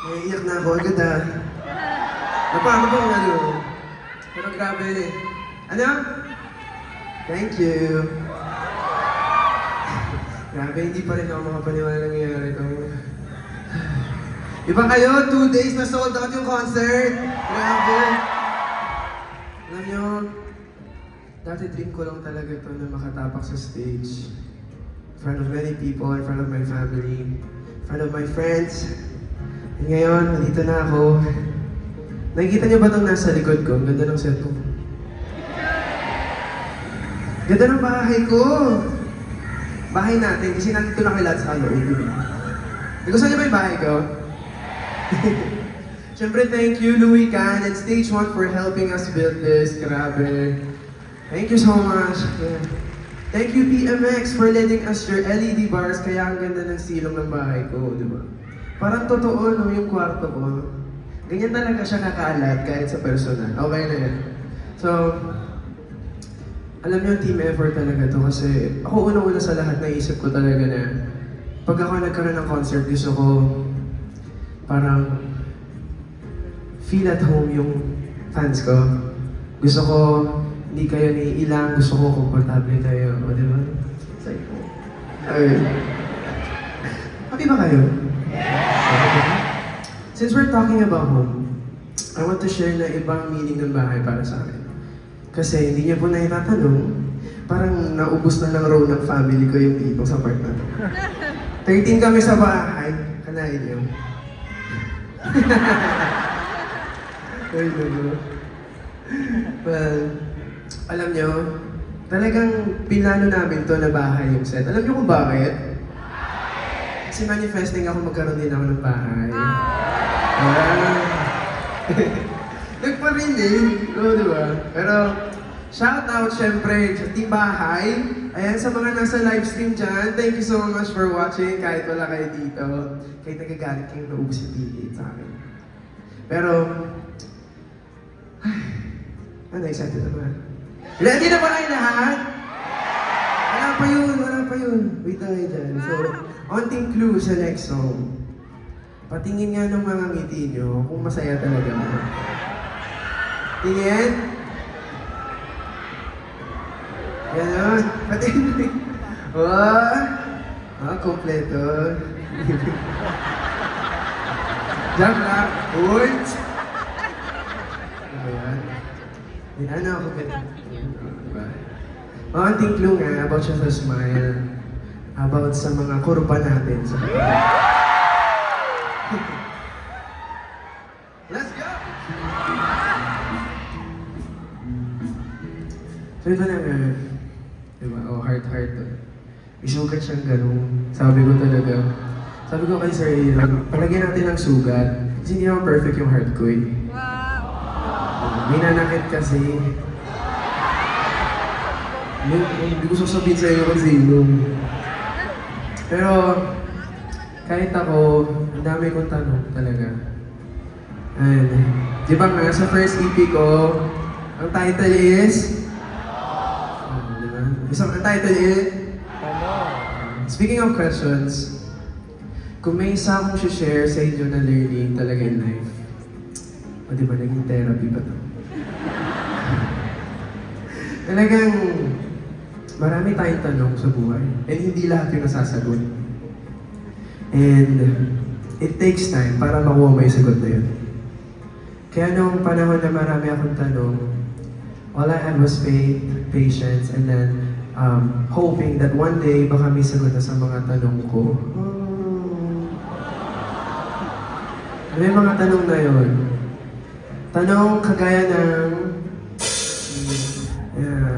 Naiiyak na ako agad ah. Paano ba ang ano? Pero grabe. Ano? Thank you. Grabe, hindi pa rin ako makapaniwala na nangyayari ito. Iba kayo, 2 days na sold out yung concert. Grabe. Alam nyo, dati dream ko lang talaga ito na makatapak sa stage. In front of many people, in front of my family, in front of my friends. And ngayon, nandito na ako. Nakikita niyo ba itong nasa likod ko? Ang ganda ng set ko. Ganda ng bahay ko! Bahay natin, kasi nandito lang kay lahat sa loob. Gusto niyo ba yung bahay ko? Siyempre, thank you, Louis Can and Stage 1 for helping us build this. Grabe. Thank you so much. Yeah. Thank you, PMX, for letting us your LED bars. Kaya ang ganda ng silong ng bahay ko, di ba? Parang totoo, no, yung kwarto ko. Ganyan talaga siya nakalat kahit sa personal. Okay na yan. So, alam niyo, team effort talaga to kasi ako unang-una sa lahat naisip ko talaga na pag ako nagkaroon ng concert, gusto ko parang feel at home yung fans ko. Gusto ko hindi kayo naiilang, gusto ko komportable kayo. O, di ba? Say ko. Happy ba kayo? Since we're talking about home, I want to share na ibang meaning ng bahay para sa akin. Kasi hindi niya po na itatanong, parang naubos na lang raw ng family ko yung people sa part na to. 13 kami sa bahay, kanain niyo. Ay, no. Well, alam niyo, talagang pinano namin to na bahay yung set. Alam niyo kung bakit? Kasi manifesting ako magkaroon din ako ng bahay. Nagparinig, no, di ba? Pero, shout out syempre sa Team Bahay. Ayan, sa mga nasa live stream dyan, thank you so much for watching kahit wala kayo dito. Kahit nagagalit kayo naubos yung ticket sa akin. Pero, ano, excited naman. Ready na ba kayo lahat? Wala pa yun. Wait lang kayo dyan. So, onting clue sa next song. Patingin nga ng mga ngiti nyo kung masaya talaga mo. Tingin? Ganon. Patingin. Kompleto. Jump lang. Uy! Ayan. Ano ako ganito? Diba? Onting clue nga about siya sa smile. About sa mga kurba natin sa Let's go! So ito na nga, diba? Heart. Isugat siyang ganun. Sabi ko kay Sir Aaron, palagyan natin ng sugat. Kasi hindi naman perfect yung heart ko eh. May nanakit kasi. Hindi ko sasabihin sa iyo kung sino. Pero, kahit ako, ang dami kong tanong talaga. And, di ba nga, sa first EP ko, ang title is? Di ba? Ang title is? Speaking of questions, kung may isa akong share sa inyo na learning talaga in life, o di ba, naging therapy ba ito? Talagang, marami tayong tanong sa buhay, and hindi lahat yung nasasagot. And it takes time para makuha mo yung sagot na yun. Kaya nung panahon na marami akong tanong, all I had was faith, patience, and then hoping that one day baka may sagot na sa mga tanong ko. Ano yung mga tanong na yun? Tanong kagaya ng...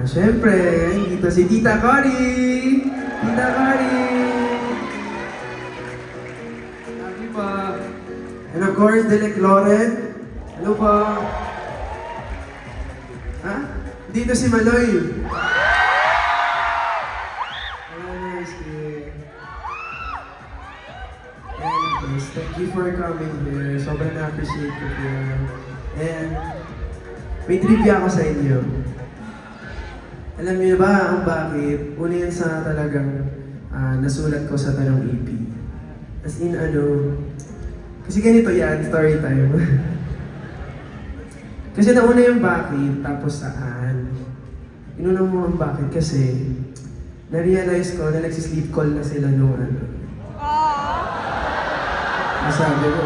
Siyempre, dito si Tita Cory! Tita Cory! Sabi pa. And of course, Delek Loren. Hello po. Ha? Dito si Maloy. Nice. Anyways, thank you for coming here. Sobrang na-appreciate ko po. And may trivia ako sa inyo. Alam niyo ba ang bakit? Una yan sa talagang nasulat ko sa Tanong EP. As in Kasi ganito yan, story time. Kasi nauna yung bakit, tapos saan. Inuna mo ang bakit kasi na-realize ko na nagsisleep call na sila nung ano. Nasabi ko.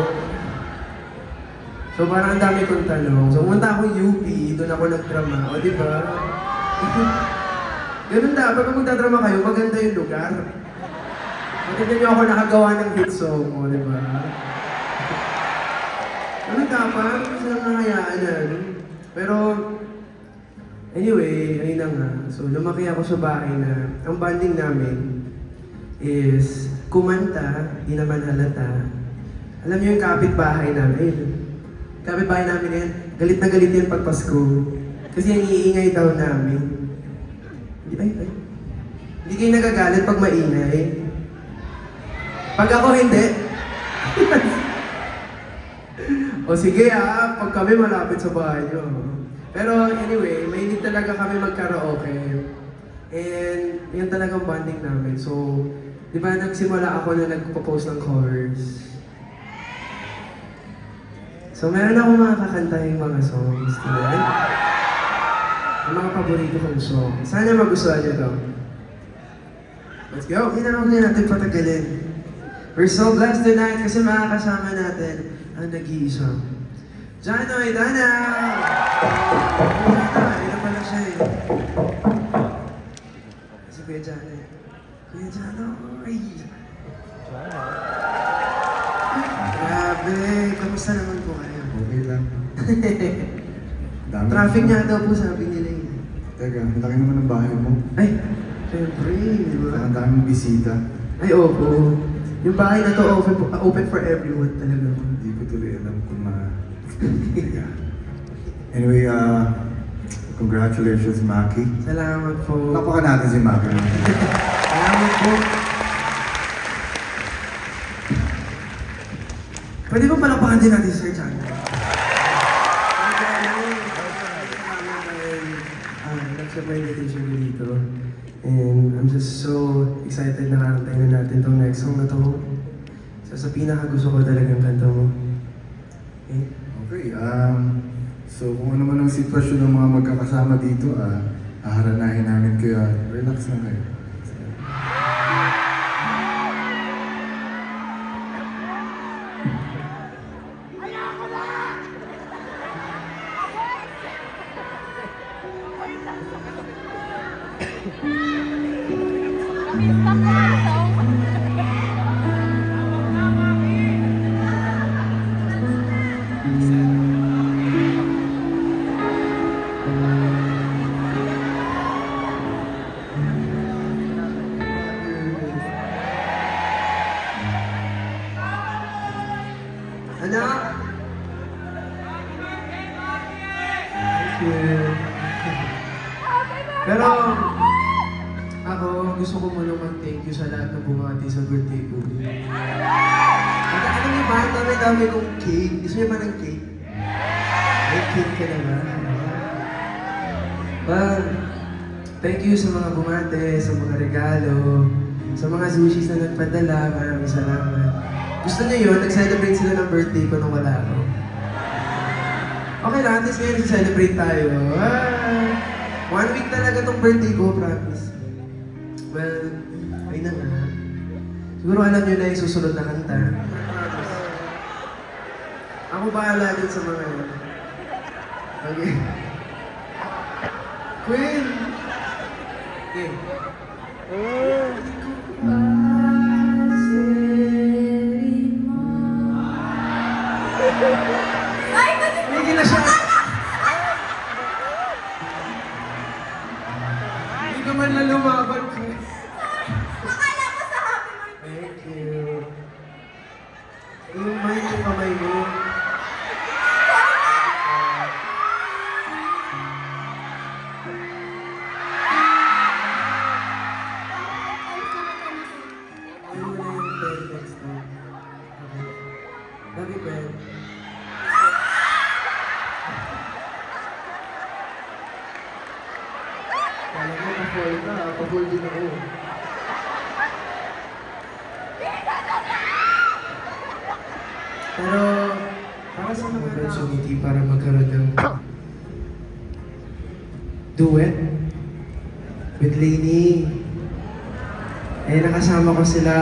So parang ang dami kong tanong. So pumunta ako UP, doon ako nagdrama. O di ba? Ganun dapat pag magdadrama kayo, maganda yung lugar. Maganda nyo ako nakagawa ng hit song, o di ba? Ano dapat? Kasi lang nakayaan yan. Pero, anyway, ayun na nga. So, lumaki ako sa bahay na ang bonding namin is kumanta, di naman halata. Alam niyo yung kapitbahay namin. Kapitbahay namin yan, galit na galit yan pag Pasko. Kasi ang iingay daw namin. Hindi kayo nagagalit pag maingay. Pag ako hindi. O sige pag kami malapit sa bahay nyo. Pero anyway, mahilig talaga kami mag-karaoke. And yun talagang bonding namin. So, di ba nagsimula ako na nagpo-post ng covers. So, meron ako mga kakantahin mga songs. Diba? Yung mga paborito kong song. Sana magustuhan nyo to. Let's go! Hindi na natin patagalin. We're so blessed tonight kasi makakasama natin ang nag-iisang Janoy Dana! Ito pala siya eh. Si Kuya Janoy. Kuya Janoy! Grabe! Kamusta naman po kayo? Okay lang. Dami. Traffic niya daw po sabi nila eh. Teka, ang laki naman ng bahay mo. Ay! Siyempre, di ba? Ang daming bisita. Ay, opo. Yung bahay na to open for everyone talaga. Hindi ko tuloy alam kung Teka. Anyway, congratulations, Maki. Salamat po. Tapakan natin si Maki. Salamat po. Pwede ba palapakan din natin si Sir Chan? Nag-accept my invitation ko dito. And I'm just so excited na kakantayin na natin tong next song na to. So sa pinaka gusto ko talagang kanta mo. Okay? Okay, so kung ano man ang sitwasyon ng mga magkakasama dito, haharanahin namin kaya relax lang kayo. Anak! Thank you. Pero, ako, gusto ko muna mag-thank you sa lahat ng bumati sa birthday ko. At ano niyo ba? Ang dami-dami kong cake. Gusto niyo ba ng cake? May cake ka na ba? Well, thank you sa mga bumate, sa mga regalo, sa mga sushis na nagpadala. Maraming salamat. Gusto niyo yun? Nag-celebrate sila ng birthday ko nung wala ako. Okay lang, at least ngayon celebrate tayo. 1 week talaga tong birthday ko, promise. Well, ayun na nga. Siguro alam niyo na yung susunod na kanta. Ako bahala din sa mga yun. Okay. Queen! Okay. Hindi na siya. Hindi ka man na lumaban ko. Akala ko sa happy birthday. Thank you. Yung mic yung kamay mo. Ayun na yung pen next time. Okay. Love you, Ben. Kala mo pa-fall ka, pa-fall din ako. Pero, para sa mga opportunity para magkaroon ng duet with Lainey. Eh, nakasama ko sila.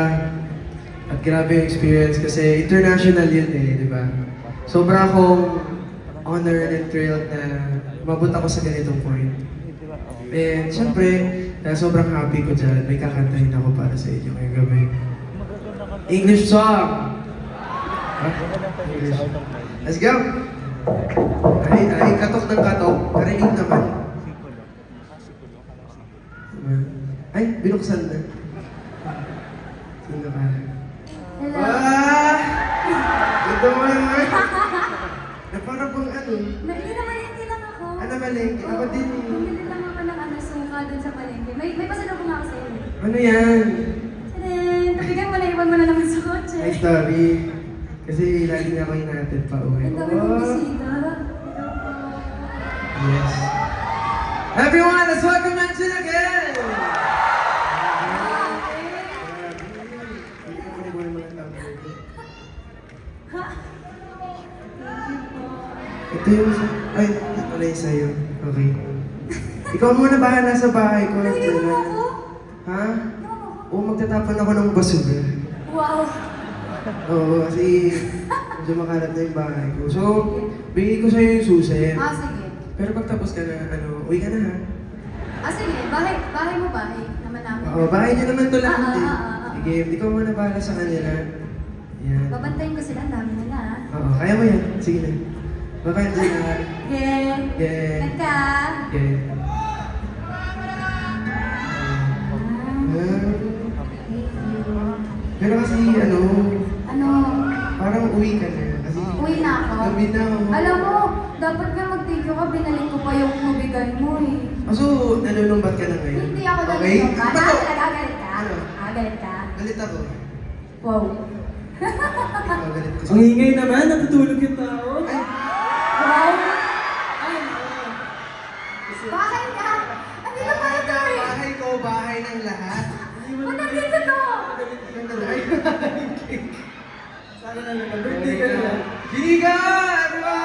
At grabe yung experience kasi international yun eh, di ba? Sobra akong honored and thrilled na mabot ako sa ganitong point. And syempre, sobrang happy ko dyan. May kakantahin ako para sa inyo ngayong gabi. English song! Huh? English. Let's go! Ay, katok ng katok. Karinig naman. Ay, binuksan na. Sino ka? Hello. Ah! Ito mo naman. Na parang bang ano? Hindi lang ako. Ano malengke? Ako din eh. Bumili lang ako ng suka dun sa palengke. May pasalubong ako sa'yo. Ano yan? Tadaan! Nabigyan mo na, iwan mo na naman sa kotse. Ay, sorry. Kasi lagi na ako hinatid pa uwi. Ang dami mong bisita. Yes. Everyone, let's welcome Mansion again! Ito yung ay, wala yung sa'yo. Okay. Ikaw muna bahala sa bahay ko. Naiwan mo ako? Ha? Oo, magtatapon ako ng basura. Wow! Oo, kasi medyo makalat na yung bahay ko. So, bigay ko sa'yo yung susi. Sige. Pero pag tapos ka na, uwi ka na ha? Sige. Bahay mo bahay. Naman namin. Oo, bahay niyo naman to lahat eh. Ah. Sige, ikaw muna bahala sa kanila. Yan. Babantayin ko sila. Ang dami nila. Oo, kaya mo yan. Sige na. Bye-bye, Angela. Yeah. Yeah. Kanta. Yeah. Pero kasi Ano? parang uwi ka na. Kasi Uwi na ako. gabi na ako. Alam mo, dapat nga mag-thank you ka. Binalik ko pa yung tubigan mo eh. So, nalulungbat ka na ngayon? Hindi ako Okay? nalulungkot. Ano ba to? Talaga galit ka? Ano? Galit ka? Galit ako. Wow. Ikaw galit ko. Ang ingay naman, natutulog yung tao. Ay, Wow! Bahay ka! Andito pa ito eh! bahay ko, bahay ng lahat. Ba't nandito to? Ay, Sana na naman, birthday ka na. Giga! Ano ba?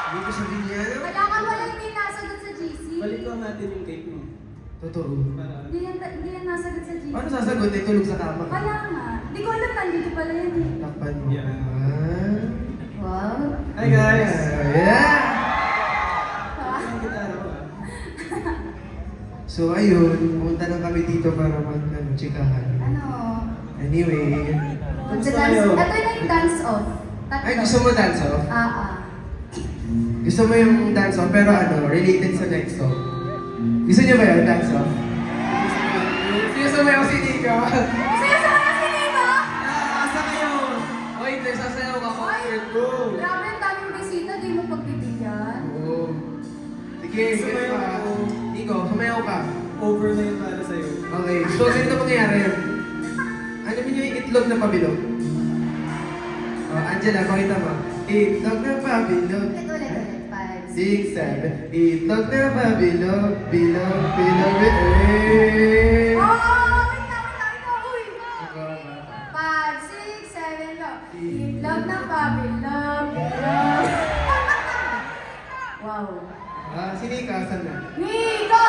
Hindi ko sabihin yan. Wala ka wala hindi nasagot sa GC. Balik ko natin yung cake mo. Totoo. Para... Hindi yan nasagot sa GC. Paano sasagot? Eh, tulog sa kama ka. Kaya nga. Hindi ko alam nandito pala yan eh. Takpan mo. Yeah. Ah. Wow. Hi guys! Yeah! Ang gitara ko ah. So ayun, pumunta lang kami dito para chikahan. Ano? Anyway. Kamusta Magda-dance. kayo? Ito na yung dance off. Tatlo. Ay, gusto mo dance off? Ah. Gusto mo yung dance off, pero related sa next song. Gusto niyo ba yung dance off? Gusto mo yung sinig ka? Sa'yo sa mga sinino? Asa kayo? Oy, hindi, sasayaw ka. Ay, Go! grabe ang daming bisita. Di mo pagbibigyan. Oo. Sige, Sumayaw ka. ako. Nico, sumayaw ka. Over na yun para sa'yo. Okay, so ganito mangyayari. Ano niyo yung itlog na pabilog? Oh, Angela, pakita mo. Itlog na pabilog. Ulit. 5, 6, 7. Itlog na pabilog. Bilog, bilog, eh. Oh! Wait lang. Uy! 5, 6, 7, go. Itlog na pabilog. Wow. Si Nika, saan na? Nico!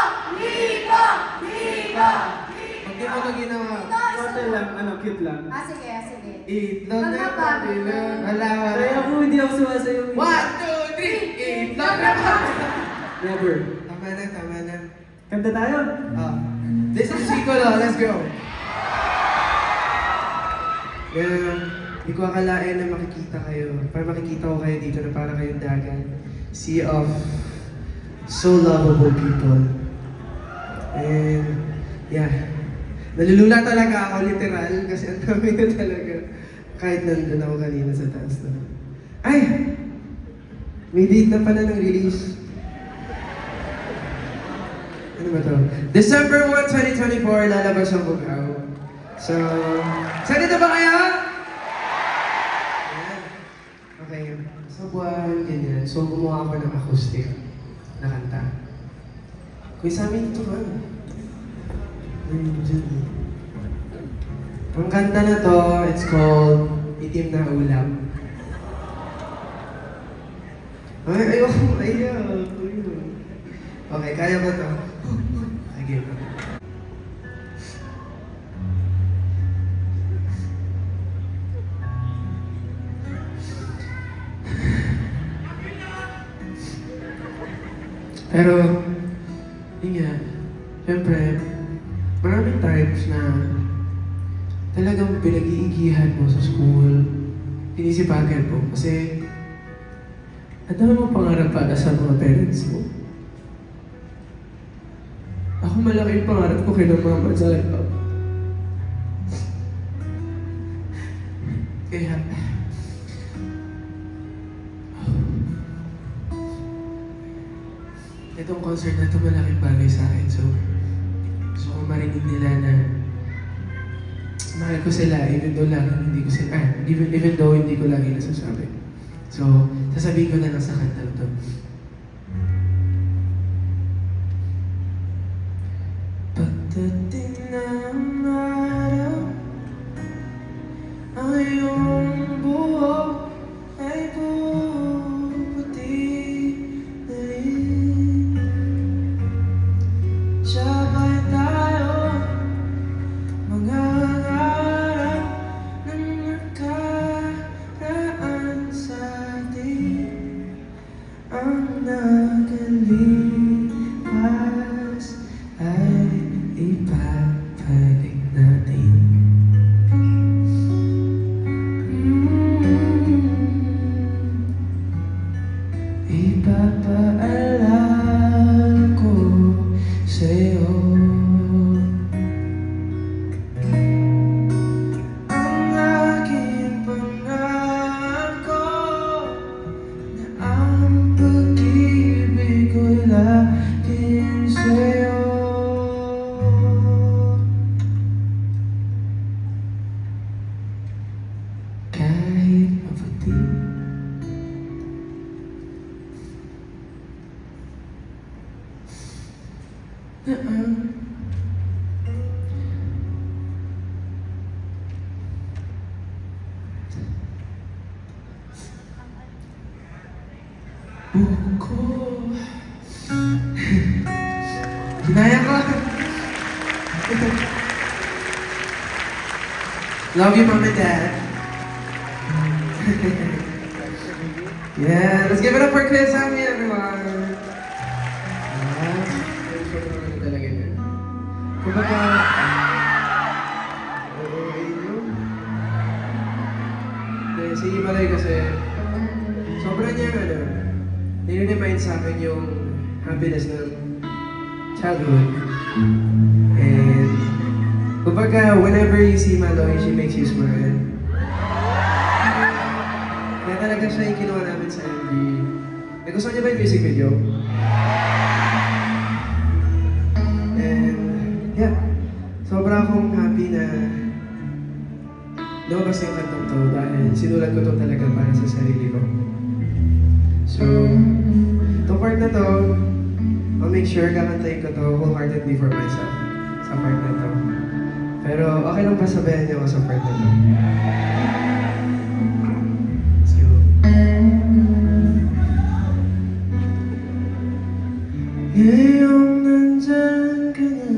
Pag di mo ito ginawa. Shorter lang, cute lang. Sige. Itlog na pabilog. Wala. Kaya ako hindi ako sumasayaw. 1, 2, 3. Itlog na pabilog. Never. Tama na. Kanta tayo? Ah. This is Chicolo, let's go. Hindi ko akalain na makikita kayo. Para makikita ko kayo dito na para kayong dagat. Sea of so lovable people. And, yeah. Nalulula talaga ako, literal, kasi ang dami ko talaga. Kahit nandun ako kanina sa taas na. Ay! May date na pala ng release. Ano ba to? December 1, 2024, lalabas ang Bugaw. So, excited na ba kayo? Ayan. Okay. So, buwan, ganyan. So, gumawa ako ng acoustic na kanta. Kuya, sa amin ito ba? Ang kanta na to, it's called itim na ulam. Ay, ayoko, ayaw. Okay, kaya ko to. Sige. Pero, yun nga, syempre, maraming times na talagang pinag-iigihan mo sa school, pinisipagan mo, kasi ang dami mong pangarap para sa mga parents mo. Ako malaki yung pangarap ko kay mama at sa papa. Kaya, itong concert na ito malaking bagay sa akin. So, gusto ko marinig nila na mahal ko sila even though lagi hindi ko sila, even though hindi ko lagi nasasabi. So, sasabihin ko na lang sa kanta ito. Pagdating ng araw, ang iyong buhok ay puputi na rin. Sabay tayo mangarap ng nakaraan sa atin. Ang nakalipas ay ipapalik natin. Ipapaalala ko sa'yo ang aking pangako na ang pag-ibig ko'y laging sa'yo. Kahit maputi na ang buko. Ginaya ko. Love you, Mom and Dad. Yeah, let's give it up for Chris Sammy, everyone. Talaga yun. Kumbaga, si Imalay kasi, sobrang niya nire-remind sa akin yung happiness ng childhood. And, kumbaga, whenever you see Maloy, she makes you smile. Kaya talaga siya yung kinuha namin sa MV. Nagustuhan niyo ba yung music video? And, yeah. Sobra akong happy na lumabas yung kantong to dahil sinulat ko to talaga para sa sarili ko. So, itong part na to, I'll make sure kakantayin ko to wholeheartedly for myself sa part na to. Pero okay lang ba sabayan niyo ako sa part na to? Let's go. Ngayong nandyan ka na,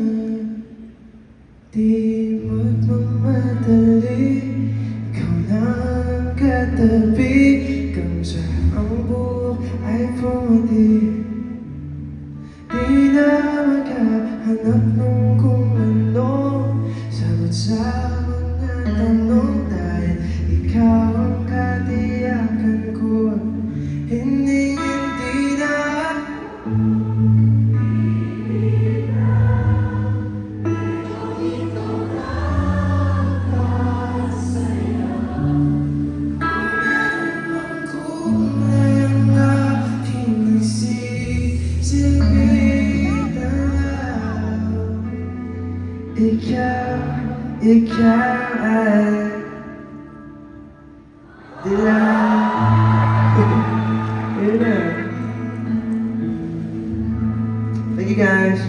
di magmamadali, ikaw lang katabi, kang sa ang buhok ay pumati. Di na maghahanap nung kung ano, sagot sa mga tanong dahil ikaw ang katiyakan ko. Hindi na ikaw ay dilaw. Yun na. Thank you guys.